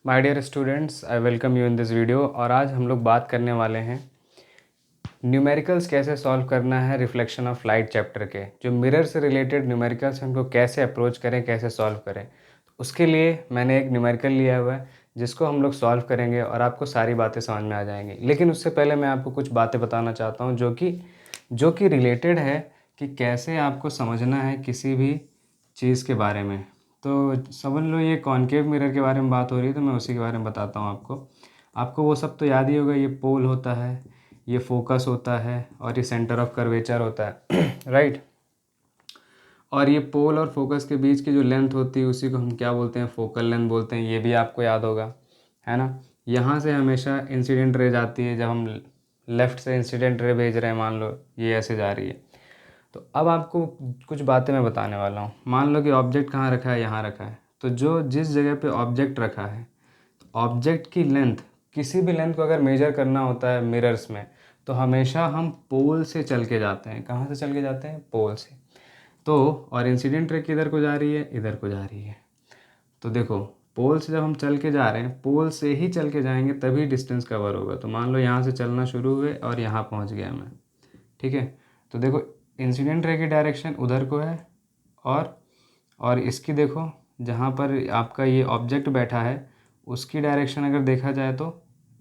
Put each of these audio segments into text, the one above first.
My dear students, I welcome you in this video. और आज हम लोग बात करने वाले हैं न्यूमेरिकल्स कैसे सॉल्व करना है रिफ्लेक्शन ऑफ लाइट चैप्टर के। जो मिरर से रिलेटेड न्यूमेरिकल्स हैं उनको कैसे अप्रोच करें, कैसे सॉल्व करें। उसके लिए मैंने एक न्यूमेरिकल लिया हुआ है जिसको हम लोग सॉल्व करेंगे और आपको सारी बातें समझ में आ जाएंगी। लेकिन उससे पहले मैं आपको कुछ बातें बताना चाहता हूँ जो कि रिलेटेड है कि कैसे आपको समझना है किसी भी चीज़ के बारे में। तो समझ लो, ये कॉनकेव मिरर के बारे में बात हो रही है तो मैं उसी के बारे में बताता हूँ आपको। आपको वो सब तो याद ही होगा, ये पोल होता है, ये फोकस होता है और ये सेंटर ऑफ कर्वेचर होता है राइट। और ये पोल और फोकस के बीच की जो लेंथ होती है उसी को हम क्या बोलते हैं, फोकल लेंथ बोलते हैं। ये भी आपको याद होगा, है ना। यहाँ से हमेशा इंसिडेंट रे जाती है। जब हम लेफ़्ट से इंसिडेंट रे भेज रहे हैं, मान लो ये ऐसे जा रही है। तो अब आपको कुछ बातें मैं बताने वाला हूँ। मान लो कि ऑब्जेक्ट कहाँ रखा है, यहाँ रखा है। तो जो जिस जगह पे ऑब्जेक्ट रखा है, तो ऑब्जेक्ट की लेंथ, किसी भी लेंथ को अगर मेजर करना होता है मिरर्स में, तो हमेशा हम पोल से चल के जाते हैं। कहाँ से चल के जाते हैं? पोल से। तो और इंसिडेंट रे किधर को जा रही है? इधर को जा रही है। तो देखो, पोल से जब हम चल के जा रहे हैं, पोल से ही चल के जाएंगे तभी डिस्टेंस कवर होगा। तो मान लो यहाँ से चलना शुरू हुए और यहाँ पहुँच गया मैं, ठीक है। तो देखो, इंसिडेंट रे की डायरेक्शन उधर को है और इसकी देखो, जहाँ पर आपका ये ऑब्जेक्ट बैठा है उसकी डायरेक्शन अगर देखा जाए तो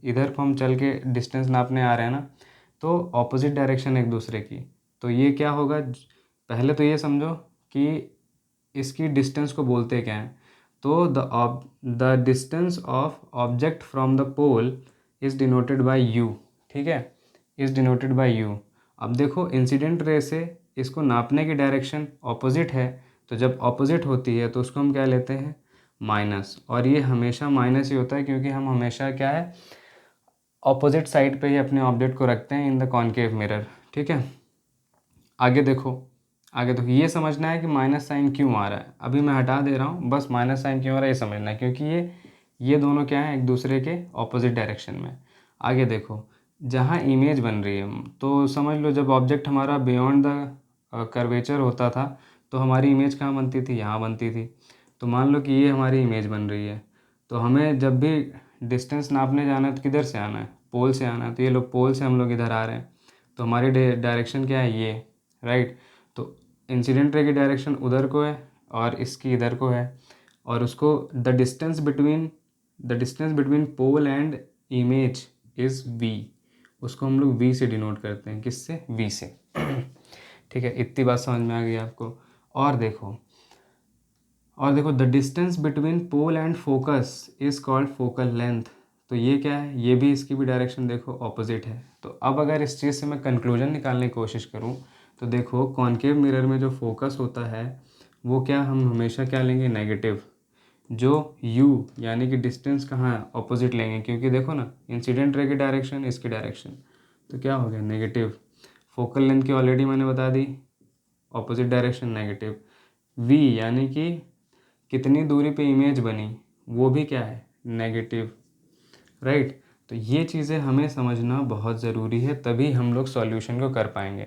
इधर को हम चल के डिस्टेंस नापने आ रहे हैं ना, तो ऑपोजिट डायरेक्शन एक दूसरे की। तो ये क्या होगा, पहले तो ये समझो कि इसकी डिस्टेंस को बोलते क्या हैं। तो the distance of object from the pole is denoted by u, ठीक है, इज़ डिनोटेड बाय यू। अब देखो, इंसिडेंट रे से इसको नापने की डायरेक्शन ऑपोजिट है, तो जब ऑपोजिट होती है तो उसको हम क्या लेते हैं, माइनस। और ये हमेशा माइनस ही होता है क्योंकि हम हमेशा क्या है, ऑपोजिट साइड पे ही अपने ऑब्जेक्ट को रखते हैं इन द कॉनकेव मिरर, ठीक है। आगे देखो, ये समझना है कि माइनस साइन क्यों आ रहा है। अभी मैं हटा दे रहा हूँ, बस माइनस साइन क्यों आ रहा है ये समझना है, क्योंकि ये दोनों क्या है, एक दूसरे के ऑपोजिट डायरेक्शन में। आगे देखो, जहाँ इमेज बन रही है, तो समझ लो जब ऑब्जेक्ट हमारा बियॉन्ड द कर्वेचर होता था तो हमारी इमेज कहाँ बनती थी, यहाँ बनती थी। तो मान लो कि ये हमारी इमेज बन रही है, तो हमें जब भी डिस्टेंस नापने जाना है तो किधर से आना है, पोल से आना है। तो ये लोग पोल से हम लोग इधर आ रहे हैं, तो हमारी डायरेक्शन क्या है, ये, राइट। तो इंसिडेंट रे की डायरेक्शन उधर को है और इसकी इधर को है। और उसको the distance between pole and image is v. उसको हम लोग वी से डिनोट करते हैं। किससे? वी से ठीक है, इतनी बात समझ में आ गई आपको। और देखो the distance between pole and focus is called focal length. तो ये क्या है, ये भी, इसकी भी डायरेक्शन देखो ऑपोजिट है। तो अब अगर इस चीज़ से मैं कंक्लूजन निकालने की कोशिश करूँ तो देखो, कॉनकेव मिरर में जो फोकस होता है वो क्या, हम हमेशा क्या लेंगे, नेगेटिव। जो u यानी कि डिस्टेंस कहाँ है, ऑपोजिट लेंगे, क्योंकि देखो ना, इंसिडेंट रे की डायरेक्शन, इसकी डायरेक्शन, तो क्या हो गया, नेगेटिव। फोकल लेंथ की ऑलरेडी मैंने बता दी, ऑपोजिट डायरेक्शन नेगेटिव। v यानी कि कितनी दूरी पे इमेज बनी, वो भी क्या है, नेगेटिव, राइट। तो ये चीज़ें हमें समझना बहुत ज़रूरी है, तभी हम लोग सॉल्यूशन को कर पाएंगे।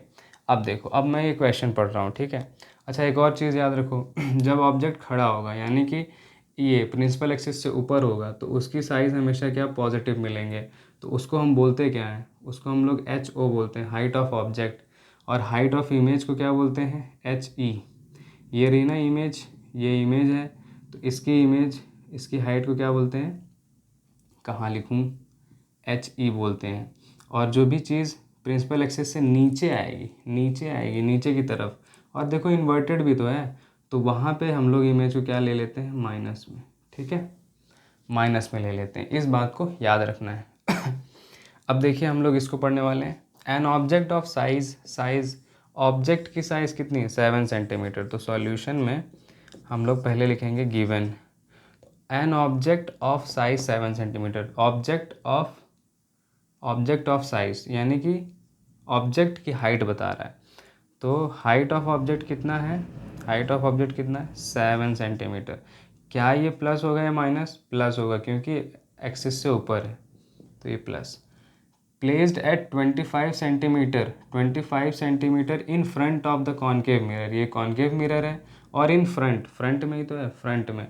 अब देखो, अब मैं ये क्वेश्चन पढ़ रहा हूँ, ठीक है। अच्छा, एक और चीज़ याद रखो जब ऑब्जेक्ट खड़ा होगा यानी कि ये प्रिंसिपल एक्सिस से ऊपर होगा तो उसकी साइज़ हमेशा क्या, पॉजिटिव मिलेंगे। तो उसको हम बोलते क्या हैं, उसको हम लोग HO बोलते हैं, हाइट ऑफ ऑब्जेक्ट। और हाइट ऑफ इमेज को क्या बोलते हैं, HE। ये रही ना इमेज, ये इमेज है, तो इसकी इमेज, इसकी हाइट को क्या बोलते हैं, कहाँ लिखूँ, HE बोलते हैं। और जो भी चीज़ प्रिंसिपल एक्सिस से नीचे आएगी, नीचे की तरफ, और देखो इन्वर्टेड भी तो है, तो वहाँ पे हम लोग इमेज को क्या ले लेते हैं, माइनस में, ठीक है, माइनस में ले लेते हैं। इस बात को याद रखना है अब देखिए, हम लोग इसको पढ़ने वाले हैं। An object of size object की साइज़ कितनी है, 7 सेंटीमीटर। तो सॉल्यूशन में हम लोग पहले लिखेंगे given an object of size 7 centimetre. Object of size यानी कि ऑब्जेक्ट की हाइट बता रहा है। तो हाइट ऑफ ऑब्जेक्ट कितना है, 7 सेंटीमीटर। क्या ये प्लस होगा या माइनस? प्लस होगा, क्योंकि एक्सिस से ऊपर है, तो ये plus. Placed at 25 centimetre in front of the concave mirror. ये कॉनकेव मिरर है और इन फ्रंट में ही तो है, फ्रंट में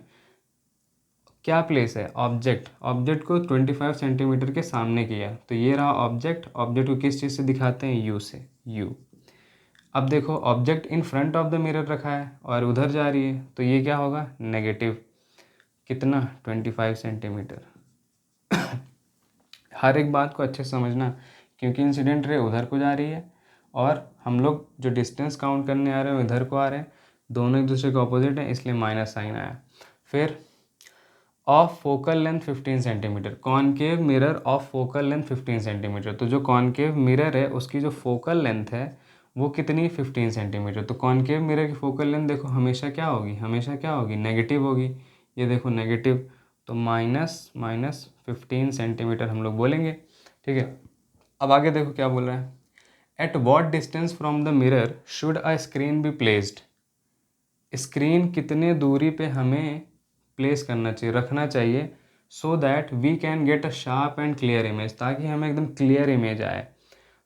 क्या प्लेस है, ऑब्जेक्ट, ऑब्जेक्ट को 25 सेंटीमीटर के सामने किया, तो ये रहा ऑब्जेक्ट, ऑब्जेक्ट को किस चीज़ से दिखाते हैं, यू से, यू। अब देखो object in front of the mirror रखा है और उधर जा रही है, तो ये क्या होगा, नेगेटिव, कितना, 25 सेंटीमीटर। हर एक बात को अच्छे से समझना, क्योंकि इंसिडेंट रे उधर को जा रही है और हम लोग जो डिस्टेंस काउंट करने आ रहे हैं इधर को आ रहे हैं, दोनों एक दूसरे के ऑपोजिट हैं, इसलिए माइनस साइन आया। फिर of focal length 15 centimetre, concave mirror of focal length 15 centimetre, तो जो कॉनकेव मिरर है उसकी जो फोकल लेंथ है वो कितनी, 15 सेंटीमीटर। तो कॉनकेव मिरर की फोकल लेंथ देखो हमेशा क्या होगी, हमेशा क्या होगी, नेगेटिव होगी। ये देखो नेगेटिव, तो माइनस 15 सेंटीमीटर हम लोग बोलेंगे, ठीक है। अब आगे देखो क्या बोल रहा है, at what distance from the mirror should a screen be placed, screen कितने दूरी पे हमें प्लेस करना चाहिए, रखना चाहिए, so that we can get a sharp and clear image, ताकि हमें एकदम क्लियर इमेज आए,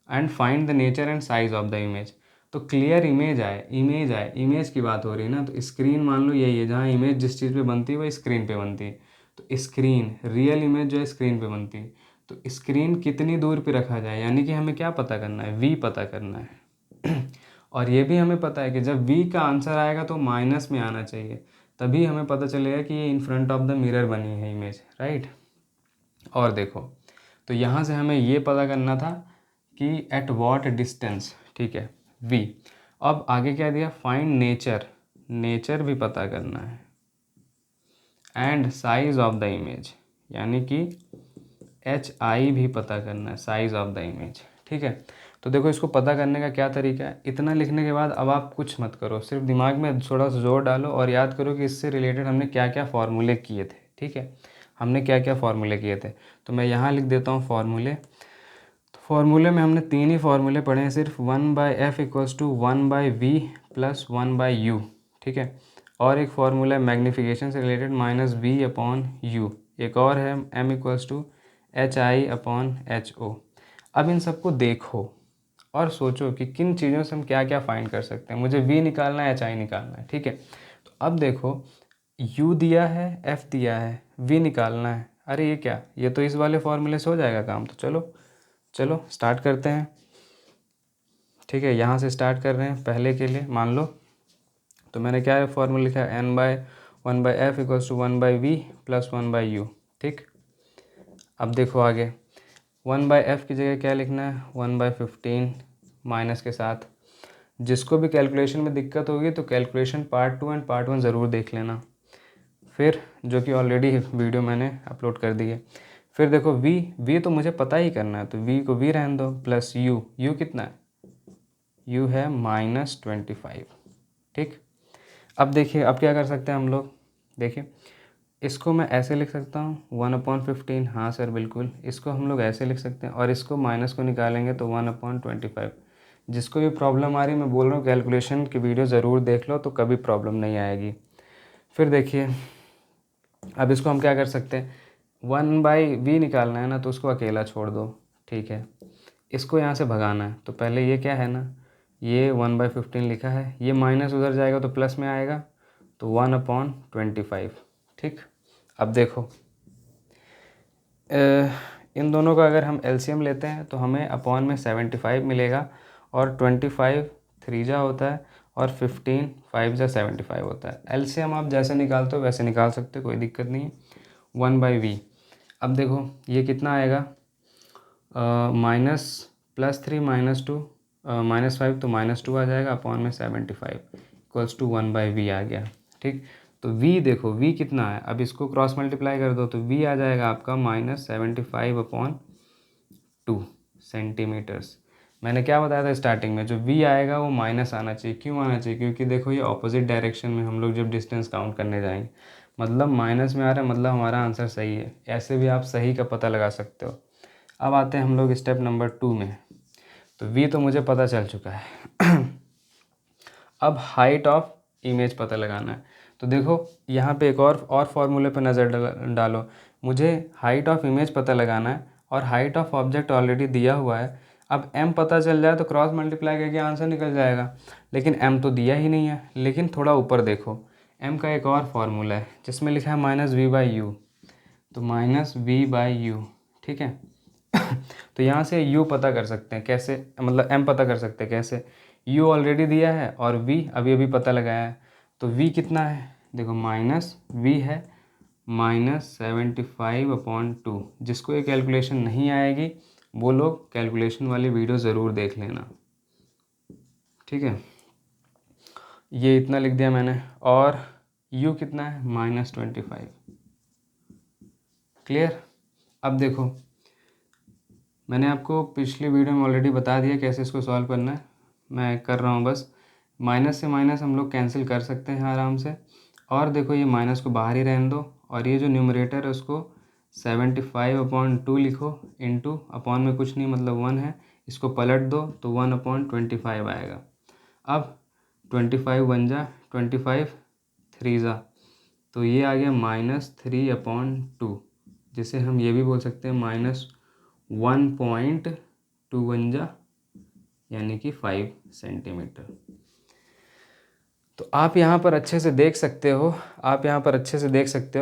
and find the nature and size of the image. तो क्लियर इमेज आए, इमेज आए, इमेज की बात हो रही है ना, तो स्क्रीन मान लो यही है, जहाँ इमेज जिस चीज़ पे बनती है वो स्क्रीन पे बनती है, तो स्क्रीन, रियल इमेज जो है स्क्रीन पे बनती है, तो स्क्रीन कितनी दूर पे रखा जाए, यानी कि हमें क्या पता करना है, वी पता करना है। और ये भी हमें पता है कि जब वी का आंसर आएगा तो माइनस में आना चाहिए, तभी हमें पता चलेगा कि ये in front of the mirror बनी है इमेज, राइट। और देखो, तो यहाँ से हमें ये पता करना था कि एट वॉट डिस्टेंस, ठीक है, वी। अब आगे क्या दिया, फाइंड नेचर, नेचर भी पता करना है, and size of the image, यानी कि HI भी पता करना है, साइज ऑफ द इमेज, ठीक है। तो देखो इसको पता करने का क्या तरीका है, इतना लिखने के बाद अब आप कुछ मत करो, सिर्फ दिमाग में थोड़ा सा जोर डालो और याद करो कि इससे रिलेटेड हमने क्या क्या फार्मूले किए थे, ठीक है, हमने क्या क्या फार्मूले किए थे। तो मैं यहाँ लिख देता हूँ फार्मूले। तो फार्मूले में हमने 3 ही फार्मूले पढ़े हैं सिर्फ, 1/f = 1/v + 1/u, ठीक है। और एक फार्मूला है मैग्नीफिकेशन से रिलेटेड, -v/u, एक और है m = HI/HO। अब इन सबको देखो और सोचो कि किन चीज़ों से हम क्या क्या फाइंड कर सकते हैं। मुझे v निकालना है, HI निकालना है, ठीक है। तो अब देखो u दिया है, f दिया है, v निकालना है, अरे ये क्या, ये तो इस वाले फार्मूले से हो जाएगा काम। तो चलो चलो स्टार्ट करते हैं, ठीक है। यहाँ से स्टार्ट कर रहे हैं पहले के लिए, मान लो तो मैंने क्या फार्मूला लिखा है, n/1/f = 1/v + 1/u, ठीक। अब देखो आगे 1/f की जगह क्या लिखना है, 1/15 माइनस के साथ। जिसको भी कैलकुलेशन में दिक्कत होगी तो कैलकुलेशन पार्ट 2 एंड पार्ट 1 ज़रूर देख लेना, फिर जो कि ऑलरेडी वीडियो मैंने अपलोड कर दी है। फिर देखो v तो मुझे पता ही करना है, तो v को v रहने दो, प्लस u कितना है, u है -25, ठीक। अब देखिए अब क्या कर सकते हैं हम लोग, देखिए इसको मैं ऐसे लिख सकता हूँ 1/15, हाँ सर बिल्कुल, इसको हम लोग ऐसे लिख सकते हैं, और इसको माइनस को निकालेंगे तो 1/25। जिसको भी प्रॉब्लम आ रही है मैं बोल रहा हूँ कैलकुलेशन की वीडियो ज़रूर देख लो, तो कभी प्रॉब्लम नहीं आएगी। फिर देखिए अब इसको हम क्या कर सकते हैं, 1/v निकालना है ना, तो उसको अकेला छोड़ दो, ठीक है। इसको यहाँ से भगाना है, तो पहले ये क्या है ना, ये 1/15 लिखा है, ये माइनस उधर जाएगा तो प्लस में आएगा, तो 1/25, ठीक। अब देखो इन दोनों का अगर हम LCM लेते हैं तो हमें अपॉन में 75 मिलेगा, और 25 3 होता है, और 15 5 75 होता है। LCM आप जैसे निकालते हो वैसे निकाल सकते हो, कोई दिक्कत नहीं है। 1/v, अब देखो ये कितना आएगा, -+3 -2 -5, तो -2 आ जाएगा, अपॉन में 75 = 1/v आ गया, ठीक। तो v देखो v कितना है, अब इसको क्रॉस मल्टीप्लाई कर दो तो v आ जाएगा आपका -75/2 सेंटीमीटर्स। मैंने क्या बताया था स्टार्टिंग में, जो v आएगा वो माइनस आना चाहिए, क्यों आना चाहिए, क्योंकि देखो ये ऑपोजिट डायरेक्शन में हम लोग जब डिस्टेंस काउंट करने जाएंगे, मतलब माइनस में आ रहा है, मतलब हमारा आंसर सही है। ऐसे भी आप सही का पता लगा सकते हो। अब आते हैं हम लोग स्टेप नंबर 2 में। तो v तो मुझे पता चल चुका है। अब हाइट ऑफ इमेज पता लगाना है। तो देखो यहाँ पे एक और फार्मूले पे नज़र डालो। मुझे हाइट ऑफ इमेज पता लगाना है और हाइट ऑफ ऑब्जेक्ट ऑलरेडी दिया हुआ है। अब m पता चल जाए तो क्रॉस मल्टीप्लाई करके आंसर निकल जाएगा, लेकिन m तो दिया ही नहीं है। लेकिन थोड़ा ऊपर देखो, m का एक और फार्मूला है जिसमें लिखा है -v/u। तो माइनस वी बाई यू, ठीक है। तो यहाँ से u पता कर सकते हैं कैसे, मतलब m पता कर सकते हैं कैसे, u ऑलरेडी दिया है और v अभी अभी पता लगाया है। तो v कितना है, देखो माइनस v है -75/2। जिसको ये कैलकुलेशन नहीं आएगी वो लोग कैलकुलेशन वाली वीडियो ज़रूर देख लेना, ठीक है। ये इतना लिख दिया मैंने, और u कितना है -25। क्लियर। अब देखो मैंने आपको पिछली वीडियो में ऑलरेडी बता दिया कैसे इसको सॉल्व करना है, मैं कर रहा हूँ बस। माइनस से माइनस हम लोग कैंसिल कर सकते हैं आराम से, और देखो ये माइनस को बाहर ही रहने दो, और ये जो न्यूमरेटर है उसको 75/2 लिखो, इंटू अपॉन में कुछ नहीं मतलब 1 है, इसको पलट दो तो 1/25 आएगा। अब 25 बन जा 25 3 जा, तो ये आ गया -3/2, जिसे हम ये भी बोल सकते हैं -1.2 यानी कि 5 सेंटीमीटर। तो आप यहाँ पर अच्छे से देख सकते हो,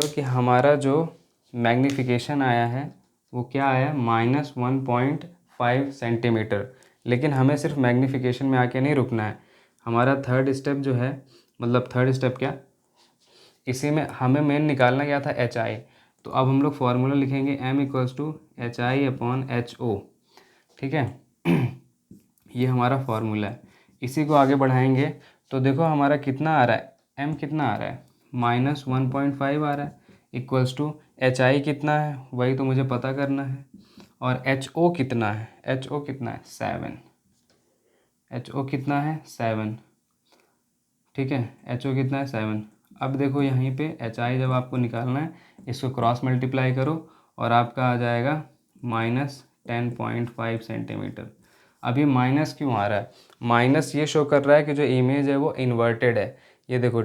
कि हमारा जो मैग्नीफिकेशन आया है वो क्या आया, -1.5 सेंटीमीटर। लेकिन हमें सिर्फ मैग्नीफिकेशन में आके नहीं रुकना है, हमारा थर्ड स्टेप जो है, मतलब थर्ड स्टेप क्या, इसी में हमें मेन निकालना क्या था, HI। तो अब हम लोग फार्मूला लिखेंगे m = HI/HO, ठीक है। ये हमारा फार्मूला है, इसी को आगे बढ़ाएंगे तो देखो हमारा कितना आ रहा है, m कितना आ रहा है -1.5 आ रहा है, इक्वल्स टू HI कितना है वही तो मुझे पता करना है, और HO कितना है, 7। HO कितना है 7, ठीक है। HO कितना है 7। अब देखो यहीं पे HI जब आपको निकालना है इसको क्रॉस मल्टीप्लाई करो और आपका आ जाएगा -10.5 सेंटीमीटर। अब ये माइनस क्यों आ रहा है, माइनस ये शो कर रहा है कि जो इमेज है वो इन्वर्टेड है। ये देखो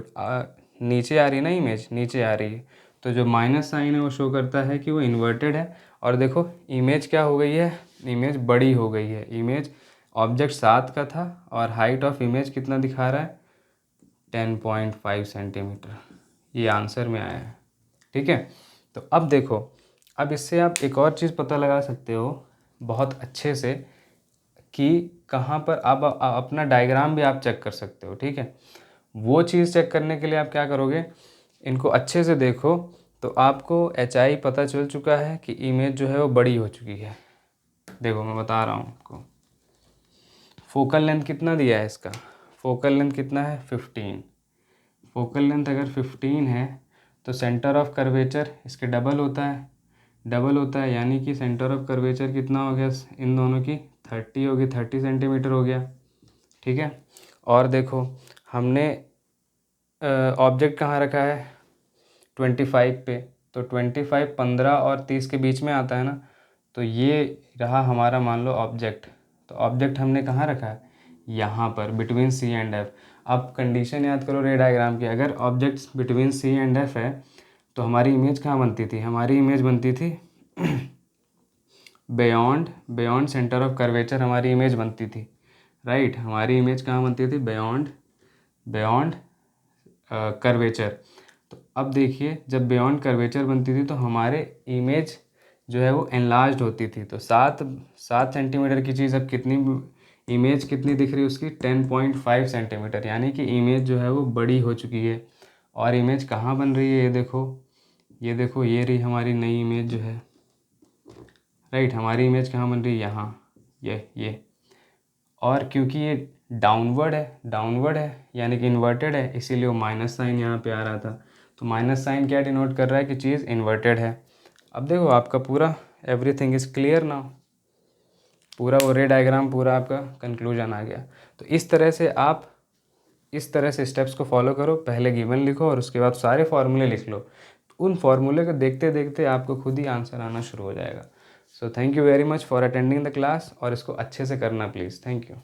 नीचे आ रही है ना, इमेज नीचे आ रही है, तो जो माइनस साइन है वो शो करता है कि वो इन्वर्टेड है। और देखो इमेज क्या हो गई है, इमेज बड़ी हो गई है। इमेज ऑब्जेक्ट 7 का था और हाइट ऑफ इमेज कितना दिखा रहा है 10.5 सेंटीमीटर। ये आंसर में आया है, ठीक है। तो अब देखो, अब इससे आप एक और चीज़ पता लगा सकते हो बहुत अच्छे से, कि कहाँ पर आप अपना डायग्राम भी आप चेक कर सकते हो, ठीक है। वो चीज़ चेक करने के लिए आप क्या करोगे, इनको अच्छे से देखो तो आपको HI पता चल चुका है कि इमेज जो है वो बड़ी हो चुकी है। देखो मैं बता रहा हूँ आपको, फोकल लेंथ कितना दिया है इसका, फोकल लेंथ कितना है 15। फोकल लेंथ अगर 15 है तो सेंटर ऑफ कर्वेचर इसके डबल होता है, यानी कि सेंटर ऑफ कर्वेचर कितना हो गया इन दोनों की, 30 होगी, 30 सेंटीमीटर हो गया, ठीक है। और देखो हमने ऑब्जेक्ट कहाँ रखा है 25 पे, तो 25 15 और 30 के बीच में आता है ना, तो ये रहा हमारा मान लो ऑब्जेक्ट। तो ऑब्जेक्ट हमने कहाँ रखा है, यहाँ पर बिटवीन C एंड F। अब कंडीशन याद करो रे डायग्राम की, अगर object between C and F है तो हमारी इमेज कहाँ बनती थी, हमारी इमेज बनती थी बियॉन्ड सेंटर ऑफ कर्वेचर हमारी इमेज बनती थी, राइट। हमारी इमेज कहाँ बनती थी, बियॉन्ड कर्वेचर। तो अब देखिए जब बियॉन्ड कर्वेचर बनती थी तो हमारे इमेज जो है वो एनलार्ज्ड होती थी। तो 7 सेंटीमीटर की चीज़ अब कितनी, इमेज कितनी दिख रही है उसकी 10.5 सेंटीमीटर, यानी कि इमेज जो है वो बड़ी हो चुकी है। और इमेज कहाँ बन रही है, ये देखो ये रही हमारी नई इमेज जो है, राइट। हमारी इमेज कहाँ बन रही है, यहाँ, ये। और क्योंकि ये डाउनवर्ड है यानी कि इन्वर्टेड है, इसीलिए वो माइनस साइन यहाँ पे आ रहा था। तो माइनस साइन क्या डिनोट कर रहा है कि चीज़ इन्वर्टेड है। अब देखो आपका पूरा एवरीथिंग इज़ क्लियर नाउ, पूरा वो रे डायग्राम पूरा आपका कंक्लूजन आ गया। तो इस तरह से स्टेप्स को फॉलो करो, पहले गिवन लिखो और उसके बाद सारे फार्मूले लिख लो। उन फार्मूले को देखते देखते आपको खुद ही आंसर आना शुरू हो जाएगा। So thank you very much for attending the class, और इसको अच्छे से करना प्लीज़। Thank you.